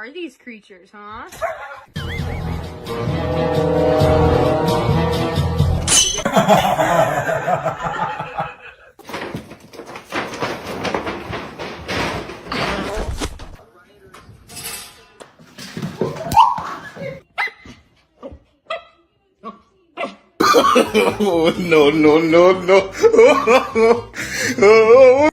are these creatures, huh? Oh, no, no, no, no. Oh.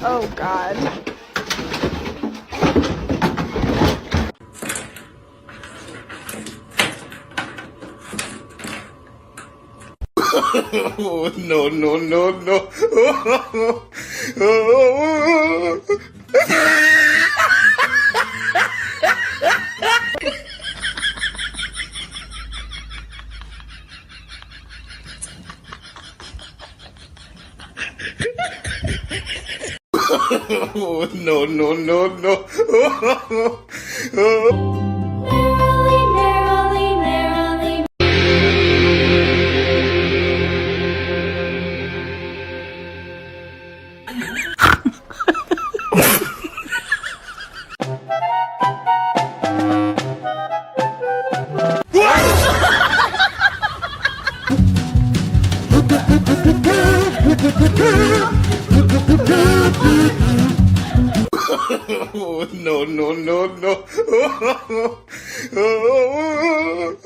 Oh God. Oh, no, no, no, no. Oh. Oh, no, no, no, no. Oh. Merrily, merrily, merrily. Oh, no, no, no, no. Oh.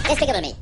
Just take it with me.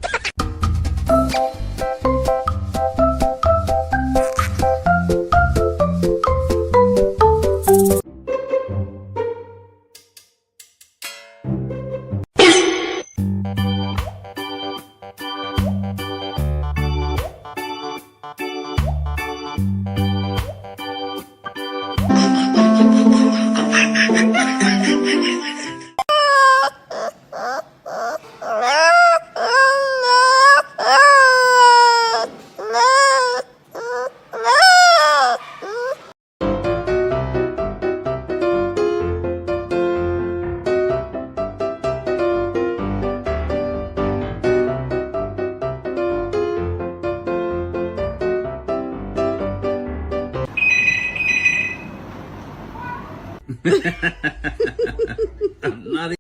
I'm not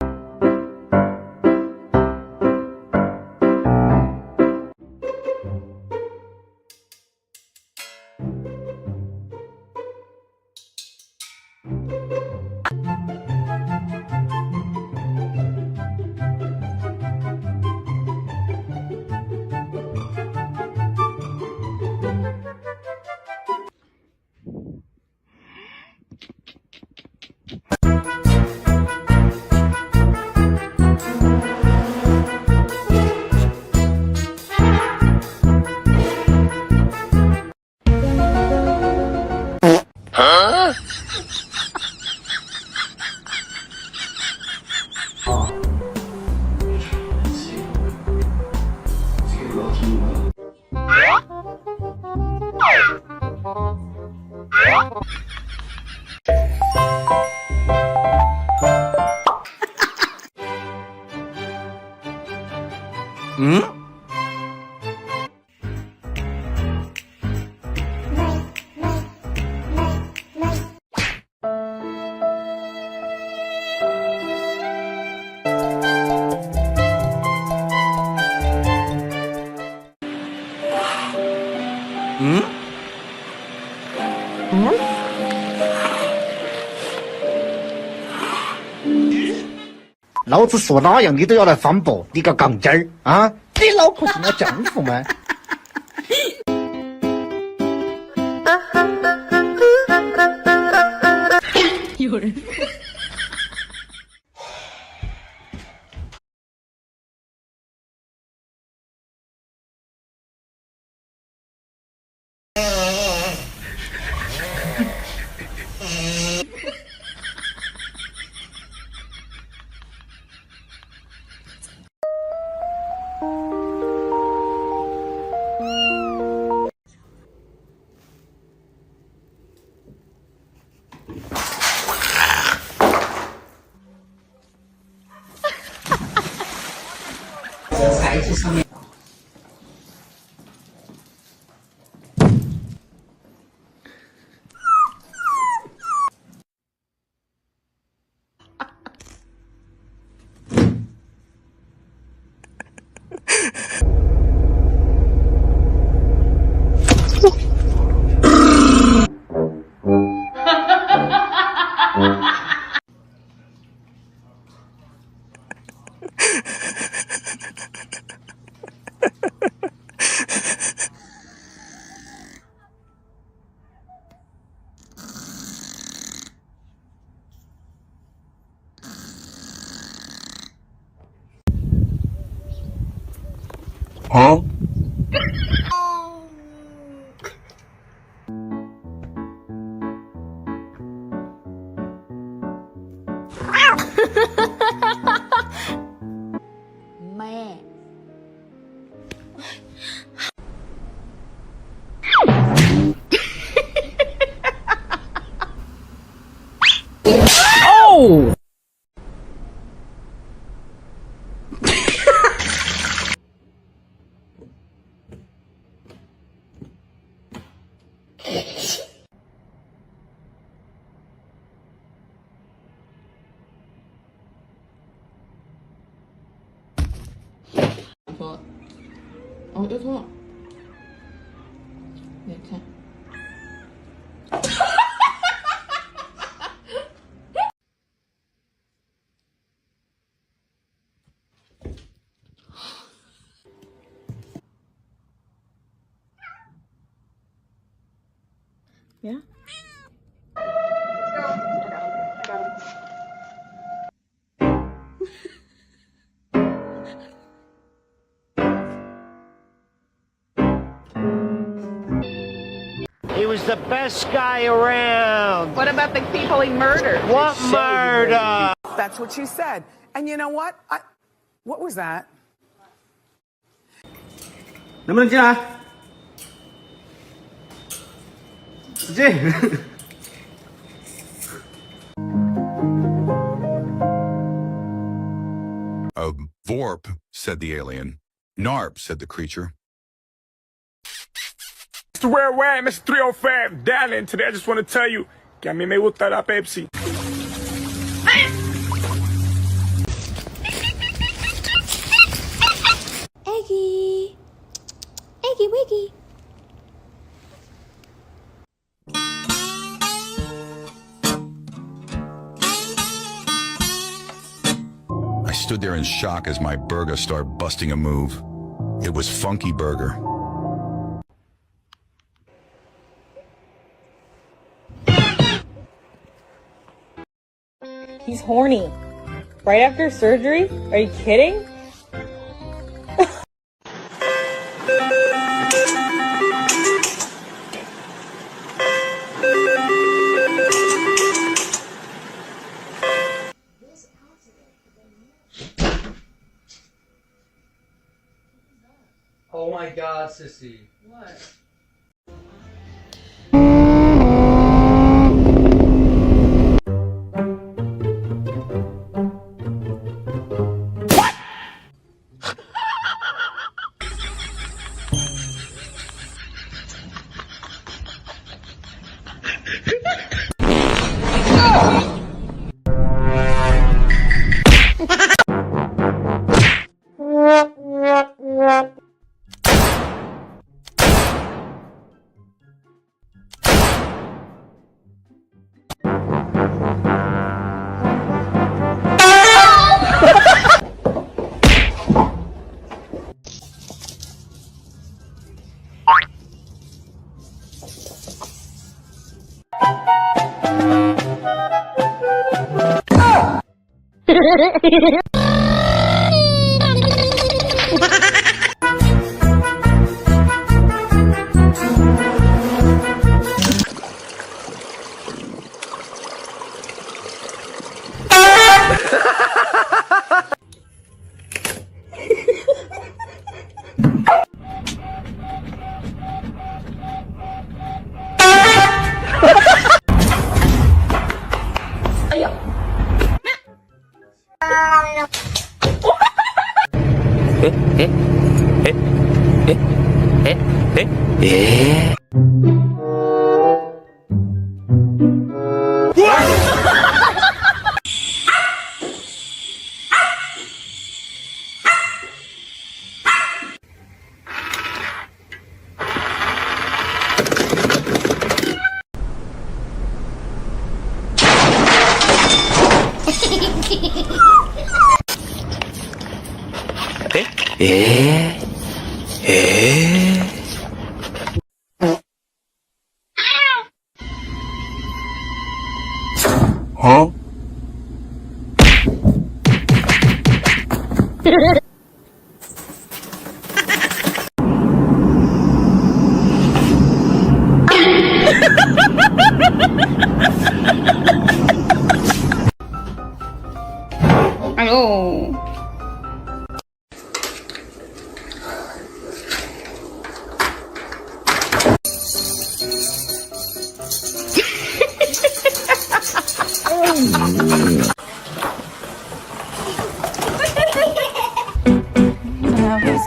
老子说哪样你都要来反驳，你个杠精儿啊！你老婆是我丈夫吗？有人。Huh? Man. Oh! Yeah. He was the best guy around. What about the people he murdered? What murder? That's what she said. And you know what? What was that? 能不能进来？进。Vorp, said the alien. Narp, said the creature. Mr. Worldwide, Mr. 305, darling. Today I just want to tell you que a mí me gusta la Pepsi. Eggy. Eggy wiggy. I stood there in shock as my burger started busting a move. It was Funky Burger. He's horny. Right after surgery? Are you kidding? Oh my God, sissy. What? Who's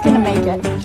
gonna make it?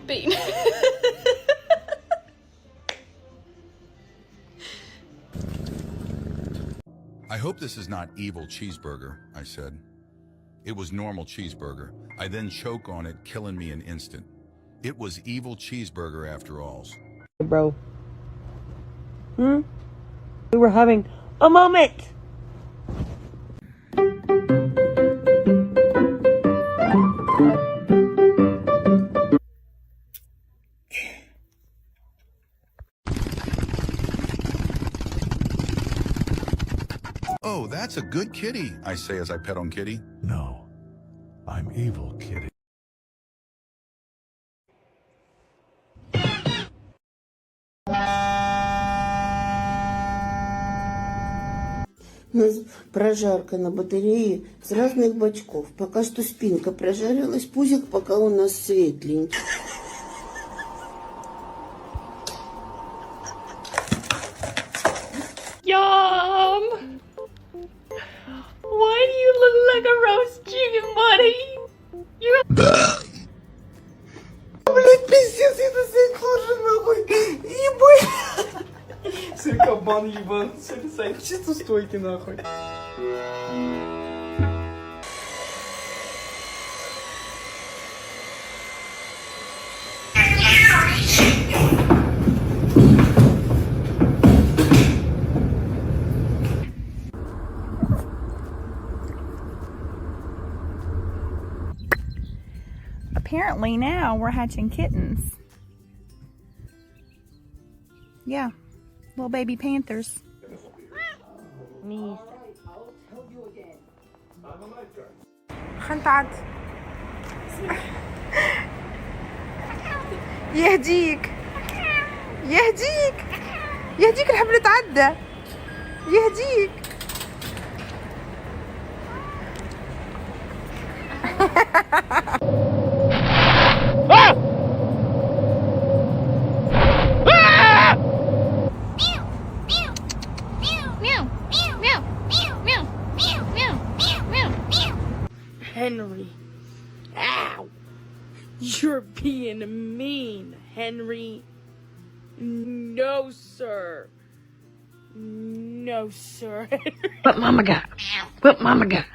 Bean. I hope this is not evil cheeseburger, I said. It was normal cheeseburger. I then choke on it, killing me an instant. It was evil cheeseburger after all. Bro. We were having a moment. that's a good kitty, I say as I pet on Kitty. No, I'm evil, Kitty. У нас прожарка на батарее с разных бочков. Пока что спинка прожарилась, пузик пока у нас светленький. Yum! Why do you look like a roast chicken, buddy? You. Блять, пиздец, я на сайт ложу, нахуй. Ебать. Сыркобан ебан. Сайт чисто стойки, нахуй. Apparently now we're hatching kittens. Yeah, little baby panthers. خنت يهديك يهديك يهديك الحبل تعدى يهديك. Henry. Ow! You're being mean, Henry. No, sir. No, sir. What mama got? What mama got?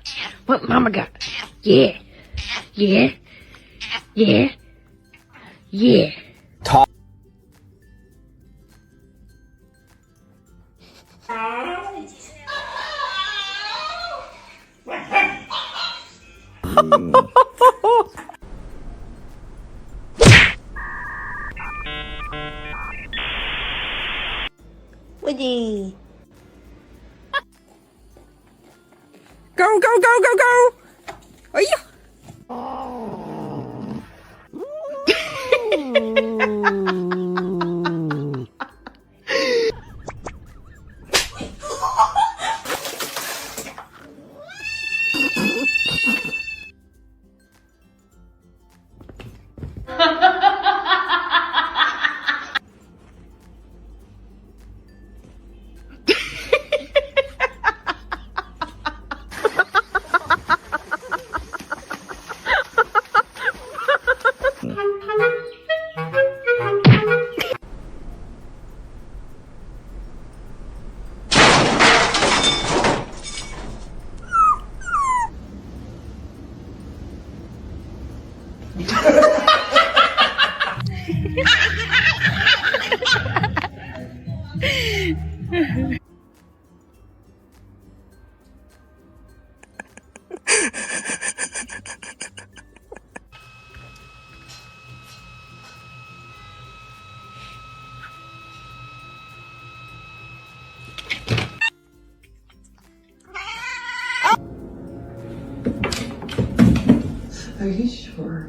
What mama got? Yeah. Yeah. Yeah. Yeah. Woody. Go, go, go, go, go! Ay! Are you sure?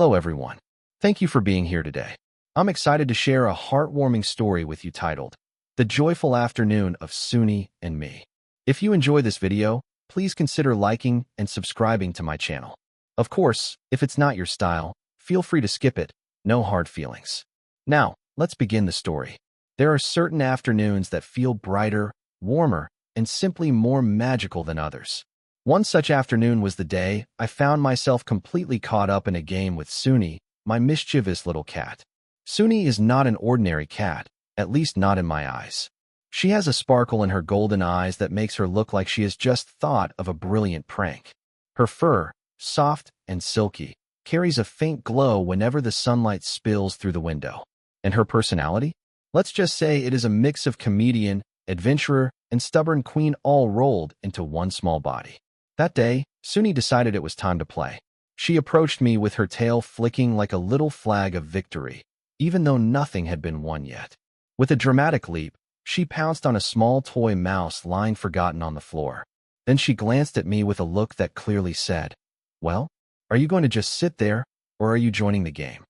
Hello everyone. Thank you for being here today. I'm excited to share a heartwarming story with you titled, The Joyful Afternoon of Suni and Me. If you enjoy this video, please consider liking and subscribing to my channel. Of course, if it's not your style, feel free to skip it, no hard feelings. Now, let's begin the story. There are certain afternoons that feel brighter, warmer, and simply more magical than others. One such afternoon was the day I found myself completely caught up in a game with Suni, my mischievous little cat. Suni is not an ordinary cat, at least not in my eyes. She has a sparkle in her golden eyes that makes her look like she has just thought of a brilliant prank. Her fur, soft and silky, carries a faint glow whenever the sunlight spills through the window. And her personality? Let's just say it is a mix of comedian, adventurer, and stubborn queen all rolled into one small body. That day, Suni decided it was time to play. She approached me with her tail flicking like a little flag of victory, even though nothing had been won yet. With a dramatic leap, she pounced on a small toy mouse lying forgotten on the floor. Then she glanced at me with a look that clearly said, "Well, are you going to just sit there, or are you joining the game?"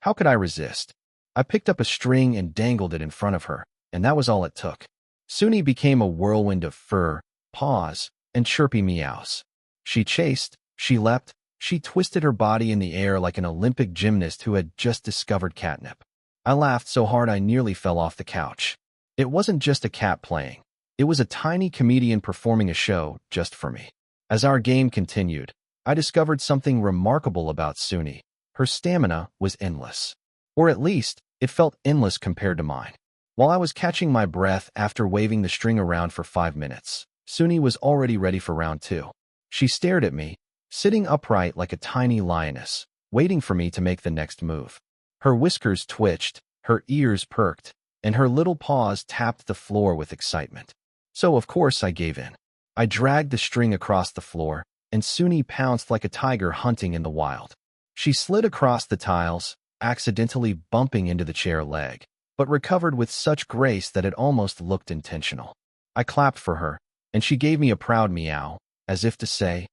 How could I resist? I picked up a string and dangled it in front of her, and that was all it took. Suni became a whirlwind of fur, paws, and chirpy meows. She chased, she leapt, she twisted her body in the air like an Olympic gymnast who had just discovered catnip. I laughed so hard I nearly fell off the couch. It wasn't just a cat playing. It was a tiny comedian performing a show just for me. As our game continued, I discovered something remarkable about Suni. Her stamina was endless. Or at least, it felt endless compared to mine. While I was catching my breath after waving the string around for 5 minutes, Suni was already ready for round 2. She stared at me, sitting upright like a tiny lioness, waiting for me to make the next move. Her whiskers twitched, her ears perked, and her little paws tapped the floor with excitement. So of course I gave in. I dragged the string across the floor, and Suni pounced like a tiger hunting in the wild. She slid across the tiles, accidentally bumping into the chair leg, but recovered with such grace that it almost looked intentional. I clapped for her, and she gave me a proud meow, as if to say,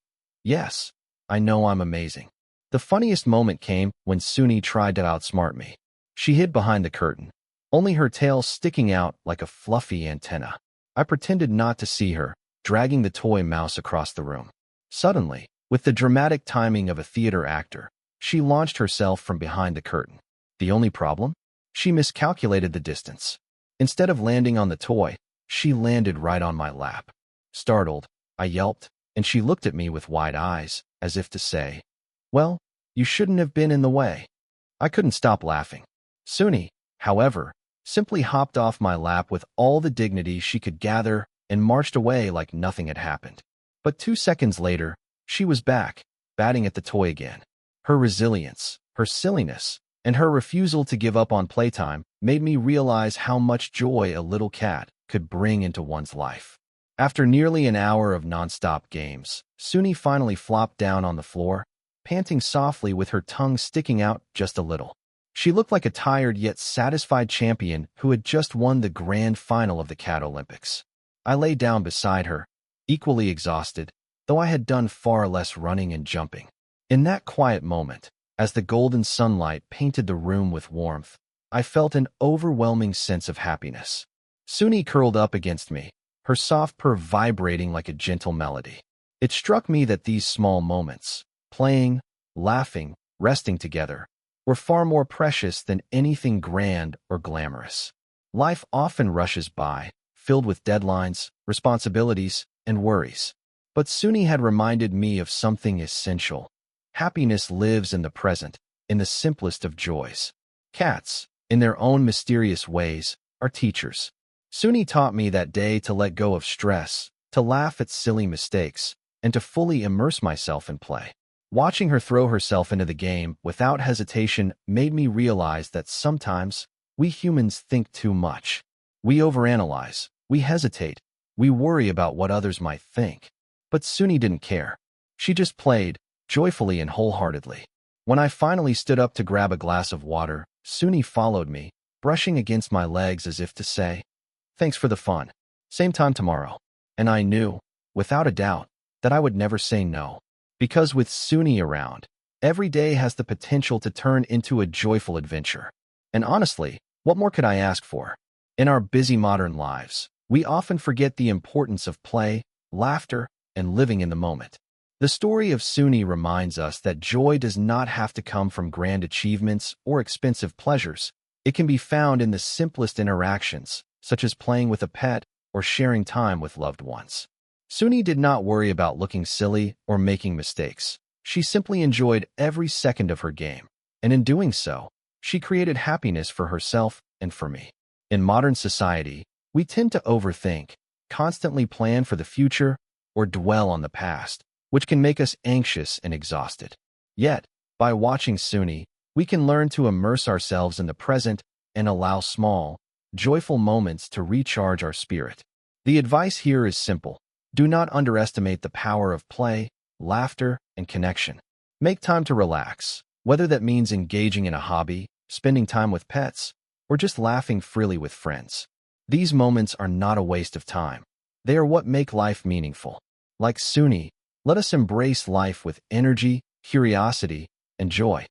"Yes, I know I'm amazing." The funniest moment came when Suni tried to outsmart me. She hid behind the curtain, only her tail sticking out like a fluffy antenna. I pretended not to see her, dragging the toy mouse across the room. Suddenly, with the dramatic timing of a theater actor, she launched herself from behind the curtain. The only problem? She miscalculated the distance. Instead of landing on the toy, she landed right on my lap. Startled, I yelped, and she looked at me with wide eyes, as if to say, "Well, you shouldn't have been in the way." I couldn't stop laughing. Suni, however, simply hopped off my lap with all the dignity she could gather and marched away like nothing had happened. But 2 seconds later, she was back, batting at the toy again. Her resilience, her silliness, and her refusal to give up on playtime made me realize how much joy a little cat could bring into one's life. After nearly an hour of nonstop games, Suni finally flopped down on the floor, panting softly with her tongue sticking out just a little. She looked like a tired yet satisfied champion who had just won the grand final of the Cat Olympics. I lay down beside her, equally exhausted, though I had done far less running and jumping. In that quiet moment, as the golden sunlight painted the room with warmth, I felt an overwhelming sense of happiness. Suni curled up against me, her soft purr vibrating like a gentle melody. It struck me that these small moments, playing, laughing, resting together, were far more precious than anything grand or glamorous. Life often rushes by, filled with deadlines, responsibilities, and worries. But Suni had reminded me of something essential. Happiness lives in the present, in the simplest of joys. Cats, in their own mysterious ways, are teachers. Suni taught me that day to let go of stress, to laugh at silly mistakes, and to fully immerse myself in play. Watching her throw herself into the game without hesitation made me realize that sometimes we humans think too much. We overanalyze, we hesitate, we worry about what others might think. But Suni didn't care. She just played, joyfully and wholeheartedly. When I finally stood up to grab a glass of water, Suni followed me, brushing against my legs as if to say, "Thanks for the fun. Same time tomorrow." And I knew, without a doubt, that I would never say no. Because with Suni around, Every day has the potential to turn into a joyful adventure. And honestly, what more could I ask for? In our busy modern lives, we often forget the importance of play, laughter, and living in the moment. The story of Suni reminds us that joy does not have to come from grand achievements or expensive pleasures. It can be found in the simplest interactions, such as playing with a pet or sharing time with loved ones. Suni did not worry about looking silly or making mistakes. She simply enjoyed every second of her game, and in doing so, she created happiness for herself and for me. In modern society, we tend to overthink, constantly plan for the future, or dwell on the past, which can make us anxious and exhausted. Yet, by watching Suni, we can learn to immerse ourselves in the present and allow small, joyful moments to recharge our spirit. The advice here is simple. Do not underestimate the power of play, laughter, and connection. Make time to relax, whether that means engaging in a hobby, spending time with pets, or just laughing freely with friends. These moments are not a waste of time. They are what make life meaningful. Like Suni, let us embrace life with energy, curiosity, and joy.